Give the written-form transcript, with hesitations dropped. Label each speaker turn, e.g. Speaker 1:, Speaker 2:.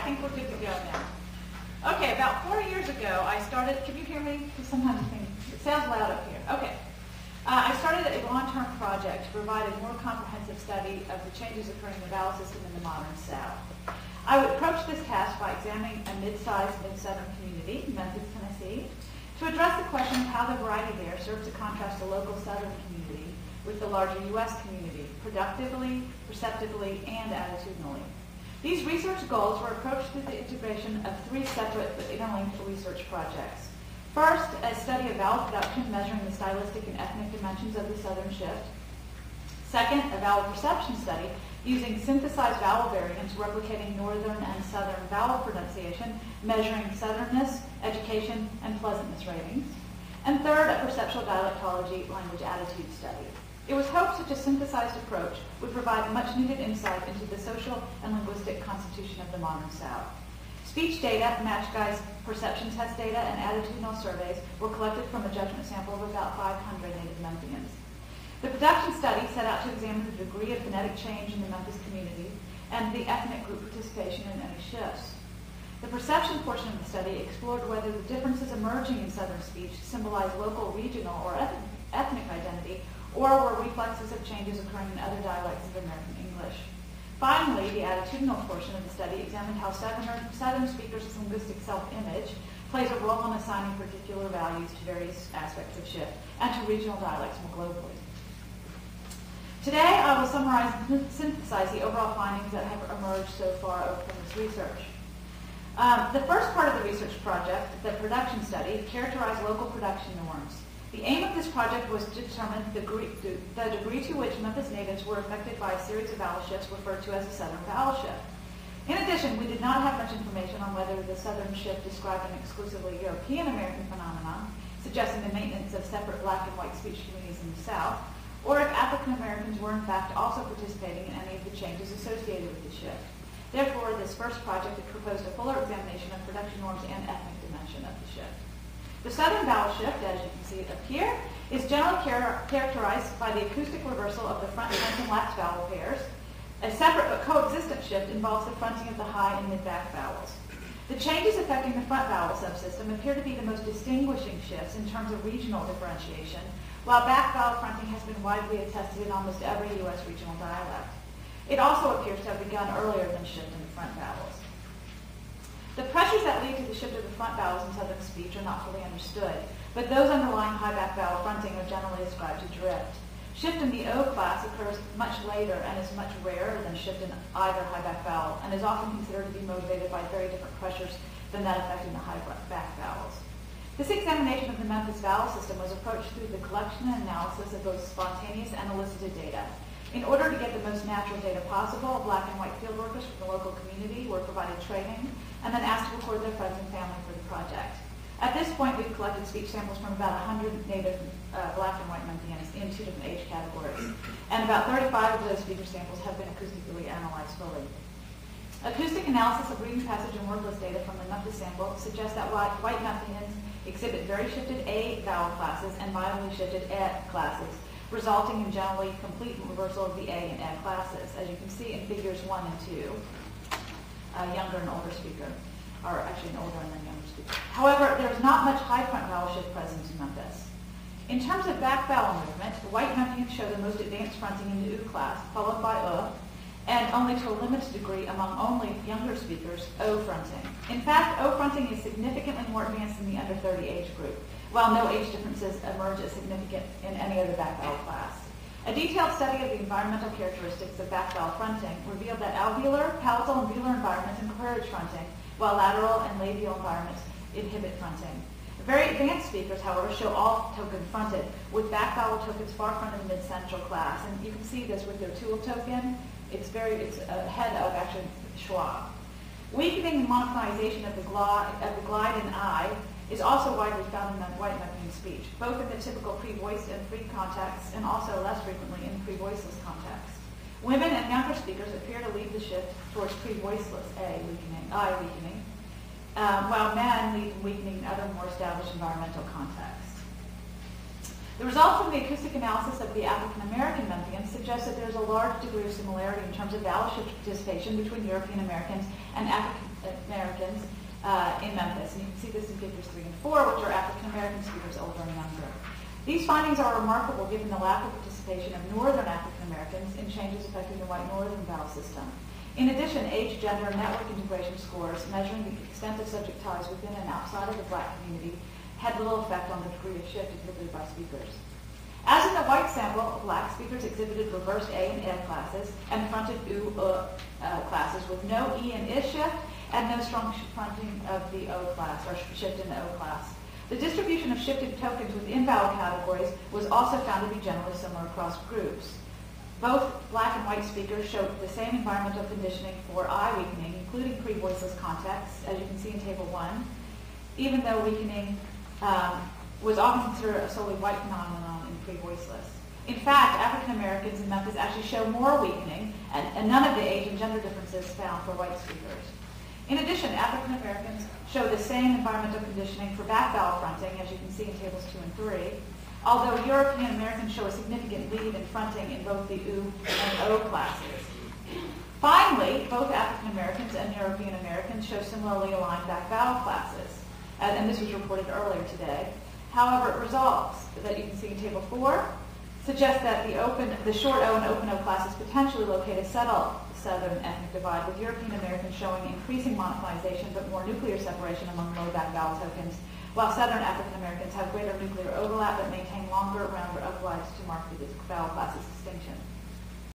Speaker 1: think we're good to go now. Okay, about 4 years ago, I started, can you hear me? Because sometimes it sounds loud up here. Okay. I started a long-term project to provide a more comprehensive study of the changes occurring in the vowel system in the modern South. I would approach this task by examining a mid-sized mid-southern community, Memphis, Tennessee, to address the question of how the variety there serves to contrast the local southern community with the larger U.S. community, productively, perceptively, and attitudinally. These research goals were approached through the integration of 3 separate but interlinked research projects. First, a study of vowel production measuring the stylistic and ethnic dimensions of the Southern shift. Second, a vowel perception study using synthesized vowel variants replicating Northern and Southern vowel pronunciation, measuring Southernness, education, and pleasantness ratings. And third, a perceptual dialectology language attitude study. It was hoped such a synthesized approach would provide much-needed insight into the social and linguistic constitution of the modern South. Speech data, match guides, perception test data, and attitudinal surveys were collected from a judgment sample of about 500 native Memphians. The production study set out to examine the degree of phonetic change in the Memphis community and the ethnic group participation in any shifts. The perception portion of the study explored whether the differences emerging in Southern speech symbolize local, regional, or ethnic identity, or were reflexes of changes occurring in other dialects of American English. Finally, the attitudinal portion of the study examined how Southern speakers' linguistic self-image plays a role in assigning particular values to various aspects of shift and to regional dialects more globally. Today, I will summarize and synthesize the overall findings that have emerged so far from this research. The first part of the research project, the production study, characterized local production norms. The aim of this project was to determine the degree to which Memphis natives were affected by a series of vowel shifts referred to as a Southern vowel shift. In addition, we did not have much information on whether the Southern shift described an exclusively European American phenomenon, suggesting the maintenance of separate black and white speech communities in the South, or if African Americans were in fact also participating in any of the changes associated with the shift. Therefore, this first project proposed a fuller examination of production norms and ethnic dimension of the shift. The Southern vowel shift, as you can see up here, is generally characterized by the acoustic reversal of the front, front, and last vowel pairs. A separate but coexistent shift involves the fronting of the high and mid-back vowels. The changes affecting the front vowel subsystem appear to be the most distinguishing shifts in terms of regional differentiation, while back vowel fronting has been widely attested in almost every U.S. regional dialect. It also appears to have begun earlier than shift in the front vowels. The pressures that lead to the shift of the front vowels in Southern speech are not fully understood, but those underlying high back vowel fronting are generally ascribed to drift. Shift in the O class occurs much later and is much rarer than shift in either high back vowel, and is often considered to be motivated by very different pressures than that affecting the high back vowels. This examination of the Memphis vowel system was approached through the collection and analysis of both spontaneous and elicited data. In order to get the most natural data possible, black and white field workers from the local community were provided training and then asked to record their friends and family for the project. At this point, we've collected speech samples from about 100 native black and white Memphians in 2 different age categories, and about 35 of those speaker samples have been acoustically analyzed fully. Acoustic analysis of reading passage and wordless data from the Memphis sample suggests that white Memphians exhibit very shifted A vowel classes and mildly shifted E classes, resulting in generally complete reversal of the A and E classes, as you can see in figures 1 and 2. Younger and older speaker, or actually an older and then younger speaker. However, there's not much high front vowel shift present in Memphis. In terms of back vowel movement, the white Memphians show the most advanced fronting in the U class, followed by and only to a limited degree among only younger speakers, O fronting. In fact, O fronting is significantly more advanced in the under 30 age group, while no age differences emerge as significant in any other back vowel class. A detailed study of the environmental characteristics of back vowel fronting revealed that alveolar, palatal, and velar environments encourage fronting, while lateral and labial environments inhibit fronting. Very advanced speakers, however, show all tokens fronted, with back vowel tokens far front of the mid-central class. And you can see this with their tool token. It's ahead of actually schwa. Weakening and monophonization of the glide and I is also widely found in white Memphian speech, both in the typical pre-voiced and free contexts, and also less frequently in pre-voiceless contexts. Women and younger speakers appear to lead the shift towards pre-voiceless I weakening, while men lead weakening in other more established environmental contexts. The results from the acoustic analysis of the African American Memphians suggest that there is a large degree of similarity in terms of vowel shift participation between European Americans and Americans in Memphis. And you can see this in figures 3 and 4, which are African American speakers older in number. These findings are remarkable given the lack of participation of Northern African Americans in changes affecting the white Northern vowel system. In addition, age, gender, and network integration scores measuring the extent of subject ties within and outside of the Black community had little effect on the degree of shift exhibited by speakers. As in the white sample, Black speakers exhibited reversed A and Ed classes and fronted classes with no E and I shift and no strong fronting of the O class, or shift in the O class. The distribution of shifted tokens within vowel categories was also found to be generally similar across groups. Both Black and white speakers showed the same environmental conditioning for I weakening, including pre-voiceless contexts, as you can see in Table 1, even though weakening was often considered a solely white phenomenon in pre-voiceless. In fact, African Americans in Memphis actually show more weakening and none of the age and gender differences found for white speakers. In addition, African Americans show the same environmental conditioning for back vowel fronting, as you can see in Tables 2 and 3, although European Americans show a significant lead in fronting in both the U and O classes. Finally, both African Americans and European Americans show similarly aligned back vowel classes, and this was reported earlier today. However, results that you can see in Table 4 suggest that the short O and open O classes potentially locate a subtle Southern ethnic divide, with European Americans showing increasing monophonization but more nuclear separation among low back vowel tokens, while Southern African Americans have greater nuclear overlap but maintain longer, rounder uplights to mark the vowel classes distinction.